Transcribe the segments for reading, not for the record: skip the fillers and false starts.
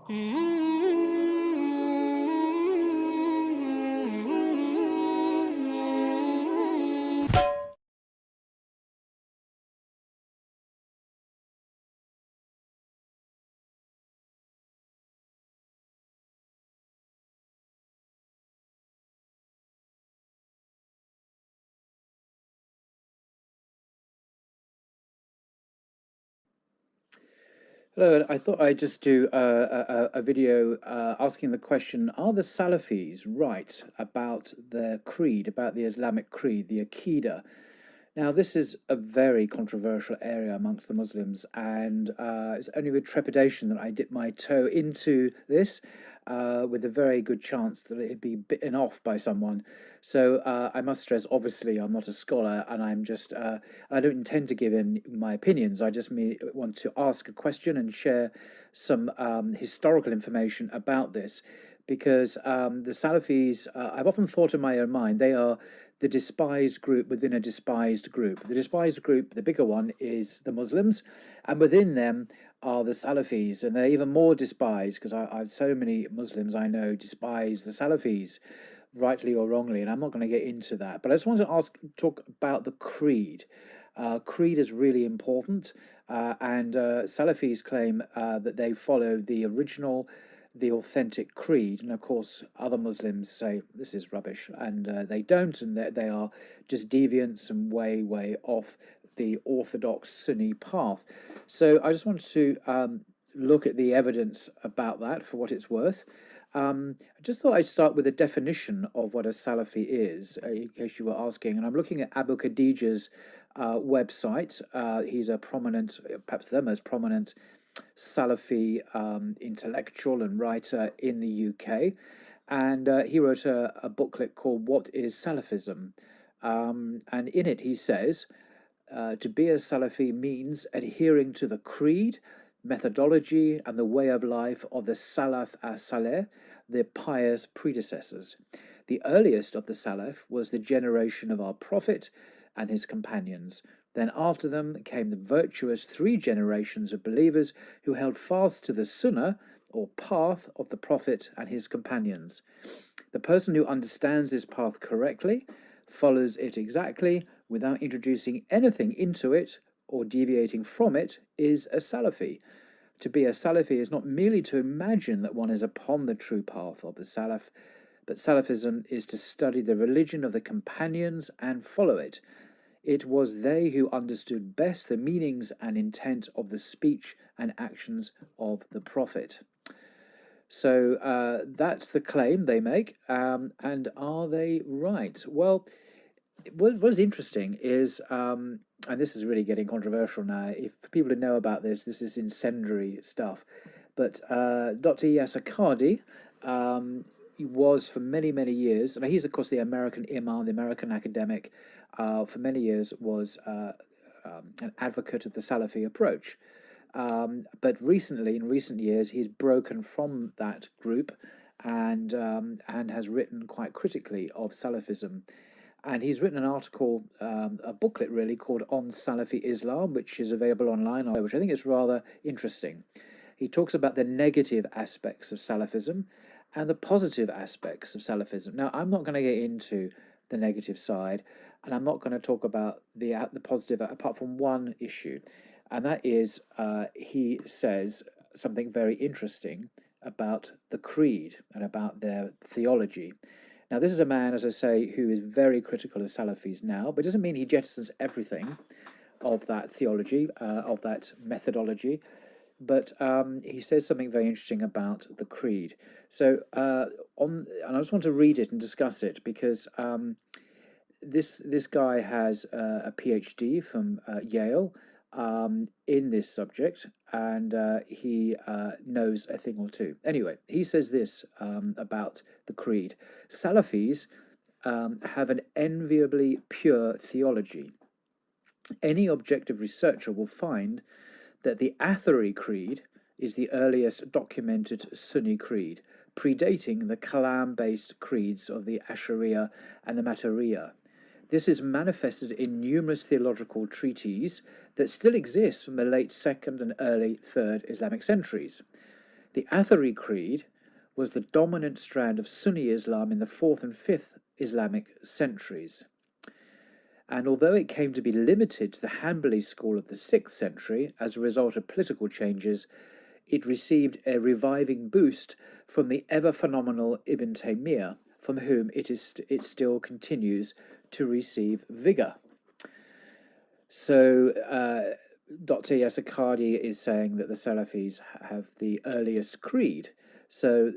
Hello, I thought I'd just do a video asking the question, are the Salafis right about their creed, about the Islamic creed, the Akidah? Now, this is a very controversial area amongst the Muslims, and it's only with trepidation that I dip my toe into this, with a very good chance that it'd be bitten off by someone. So I must stress, obviously, I'm not a scholar, and I don't intend to give in my opinions. I just want to ask a question and share some historical information about this, because the Salafis, I've often thought in my own mind, they are the despised group within a despised group. The despised group, the bigger one, is the Muslims, and within them are the Salafis, and they're even more despised because I've so many Muslims I know despise the Salafis, rightly or wrongly, and I'm not going to get into that. But I just want to talk about the creed. Creed is really important, and Salafis claim that they follow the original, the authentic creed, and of course other Muslims say this is rubbish, and they don't, and they are just deviants and way off the orthodox Sunni path. So I just wanted to look at the evidence about that for what it's worth. I just thought I'd start with a definition of what a Salafi is, in case you were asking. And I'm looking at Abu Khadija's website. He's a prominent, perhaps the most prominent Salafi intellectual and writer in the UK. And he wrote a booklet called What is Salafism? And in it he says, to be a Salafi means adhering to the creed, methodology, and the way of life of the Salaf as-Saleh, the pious predecessors. The earliest of the Salaf was the generation of our Prophet and his companions. Then after them came the virtuous 3 generations of believers who held fast to the Sunnah, or path, of the Prophet and his companions. The person who understands this path correctly, follows it exactly, without introducing anything into it or deviating from it, is a Salafi. To be a Salafi is not merely to imagine that one is upon the true path of the Salaf, but Salafism is to study the religion of the companions and follow it. It was they who understood best the meanings and intent of the speech and actions of the Prophet. So that's the claim they make, and are they right? Well, what is interesting is, and this is really getting controversial now, if people who know about this, this is incendiary stuff, but Dr. Yasser Qadhi was for many years, and he's of course the American imam, the American academic, for many years was an advocate of the Salafi approach. But recently, in recent years, he's broken from that group and has written quite critically of Salafism. And he's written an article, a booklet really, called On Salafi Islam, which is available online, which I think is rather interesting. He talks about the negative aspects of Salafism and the positive aspects of Salafism. Now, I'm not going to get into the negative side, and I'm not going to talk about the positive, apart from one issue, and that is he says something very interesting about the creed and about their theology. Now, this is a man, as I say, who is very critical of Salafis now, but it doesn't mean he jettisons everything of that theology, of that methodology, but he says something very interesting about the creed. So, and I just want to read it and discuss it, because this guy has a PhD from Yale in this subject, and he knows a thing or two. Anyway, he says this about the creed. Salafis have an enviably pure theology. Any objective researcher will find that the Athari creed is the earliest documented Sunni creed, predating the Kalam-based creeds of the Ashariya and the Maturidiyya. This is manifested in numerous theological treatises that still exist from the late 2nd and early 3rd Islamic centuries. The Athari Creed was the dominant strand of Sunni Islam in the 4th and 5th Islamic centuries. And although it came to be limited to the Hanbali school of the 6th century as a result of political changes, it received a reviving boost from the ever-phenomenal Ibn Taymiyyah, from whom it still continues to receive vigour. So Dr. Yasakadi is saying that the Salafis have the earliest creed. So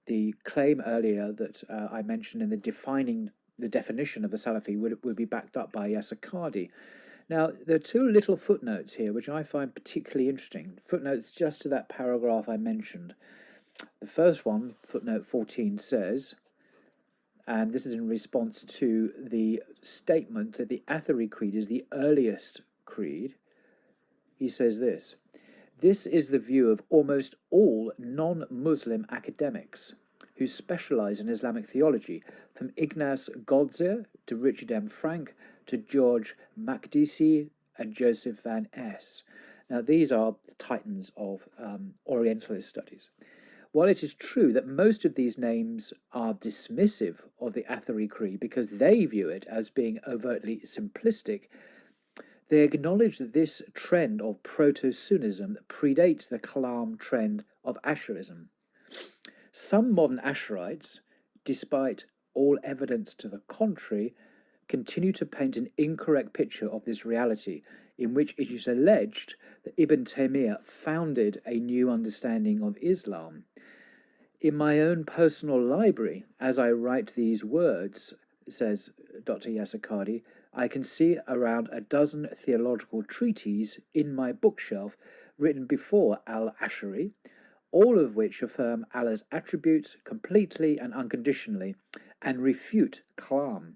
the claim earlier that I mentioned in the definition of a Salafi would be backed up by Yasakadi. Now, there are two little footnotes here which I find particularly interesting. Footnotes just to that paragraph I mentioned. The first one, footnote 14, says, and this is in response to the statement that the Athari Creed is the earliest creed. He says this: "This is the view of almost all non-Muslim academics who specialize in Islamic theology, from Ignace Goldziher to Richard M. Frank to George Makdisi and Joseph Van Es." Now, these are the titans of Orientalist studies. While it is true that most of these names are dismissive of the Athari Creed because they view it as being overtly simplistic, they acknowledge that this trend of proto-Sunnism predates the Kalam trend of Asharism. Some modern Asharites, despite all evidence to the contrary, continue to paint an incorrect picture of this reality, in which it is alleged that Ibn Taymiyyah founded a new understanding of Islam. In my own personal library, as I write these words, says Dr. Yasakadi, I can see around a dozen theological treatises in my bookshelf written before al-Ashari, all of which affirm Allah's attributes completely and unconditionally and refute Kalam.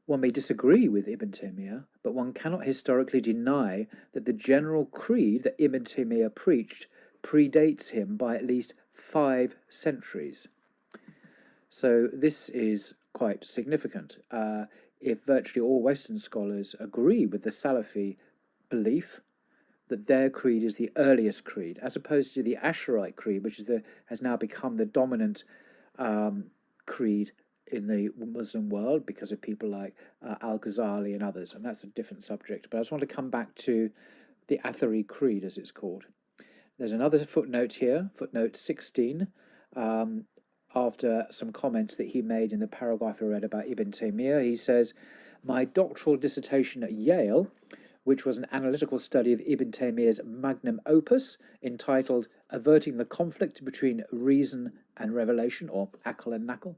One may disagree with Ibn Taymiyyah, but one cannot historically deny that the general creed that Ibn Taymiyyah preached predates him by at least 5 centuries. So this is quite significant. If virtually all Western scholars agree with the Salafi belief that their creed is the earliest creed, as opposed to the Asharite creed, which has now become the dominant creed in the Muslim world because of people like Al-Ghazali and others, and that's a different subject. But I just want to come back to the Athari Creed, as it's called. There's another footnote here, footnote 16, after some comments that he made in the paragraph I read about Ibn Taymiyyah. He says, "My doctoral dissertation at Yale, which was an analytical study of Ibn Taymiyyah's magnum opus entitled Averting the Conflict Between Reason and Revelation, or Aql and Naql,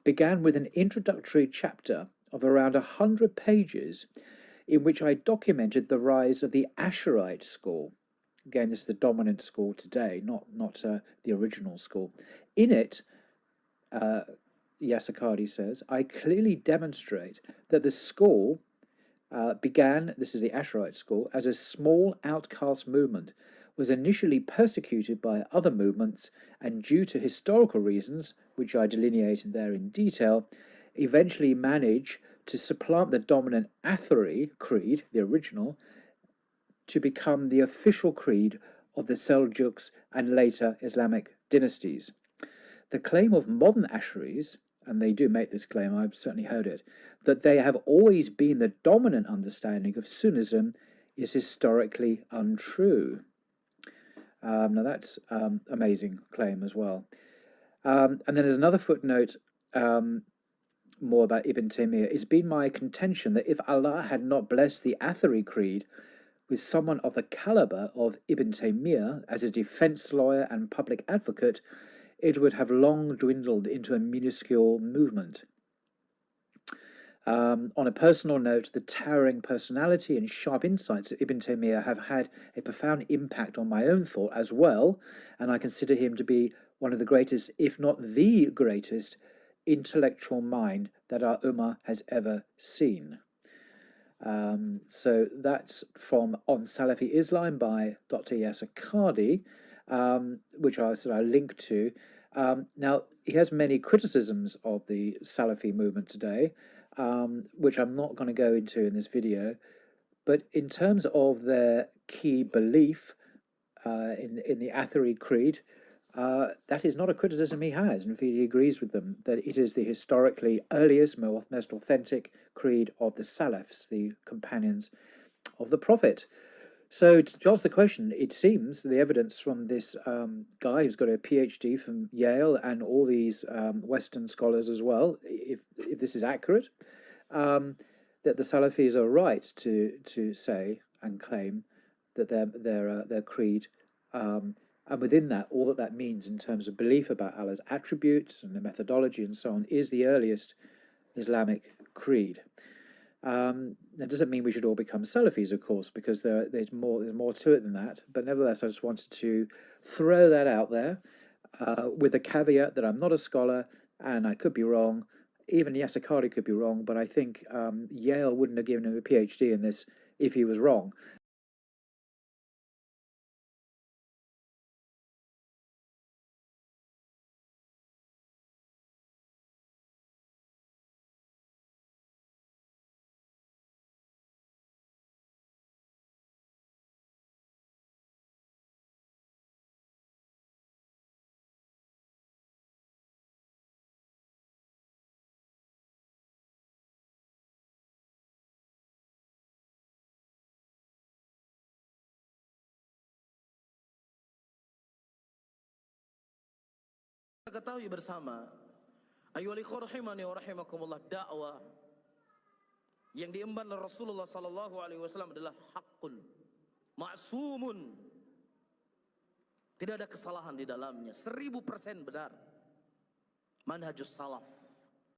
began with an introductory chapter of around 100 pages in which I documented the rise of the Asharite school." Again, this is the dominant school today, not the original school. In it, Yasakadi says, "I clearly demonstrate that the school began, this is the Asharite school, as a small outcast movement, was initially persecuted by other movements, and due to historical reasons, which I delineated there in detail, eventually managed to supplant the dominant Athari creed, the original, to become the official creed of the Seljuks and later Islamic dynasties. The claim of modern Asharis, and they do make this claim, I've certainly heard it, that they have always been the dominant understanding of Sunnism is historically untrue." Now that's amazing claim as well. And then there's another footnote more about Ibn Taymiyyah. "It's been my contention that if Allah had not blessed the Athari creed with someone of the caliber of Ibn Taymiyyah as a defense lawyer and public advocate, it would have long dwindled into a minuscule movement." On a personal note, the towering personality and sharp insights of Ibn Taymiyyah have had a profound impact on my own thought as well, and I consider him to be one of the greatest, if not the greatest, intellectual mind that our Ummah has ever seen. So that's from On Salafi Islam by Dr. Yasakadi, which I linked to. Now, he has many criticisms of the Salafi movement today, which I'm not going to go into in this video. But in terms of their key belief, in the Athari Creed, that is not a criticism he has. In fact, he agrees with them that it is the historically earliest, most authentic creed of the Salafs, the companions of the Prophet. So to answer the question, it seems the evidence from this guy who's got a PhD from Yale and all these Western scholars as well, if this is accurate, that the Salafis are right to say and claim that their creed, and within that, all that that means in terms of belief about Allah's attributes and the methodology and so on, is the earliest Islamic creed. That doesn't mean we should all become Salafis, of course, because there's more to it than that. But nevertheless, I just wanted to throw that out there with a caveat that I'm not a scholar and I could be wrong. Even Yasser Qadhi could be wrong, but I think Yale wouldn't have given him a PhD in this if he was wrong. Ketahui bersama, ayyuhal ikhwah rahimani wa rahimakumullah, dakwah yang diemban oleh Rasulullah sallallahu alaihi wasallam adalah haqqun ma'sumun. Tidak ada kesalahan di dalamnya, 1000% benar. Manhajus salaf.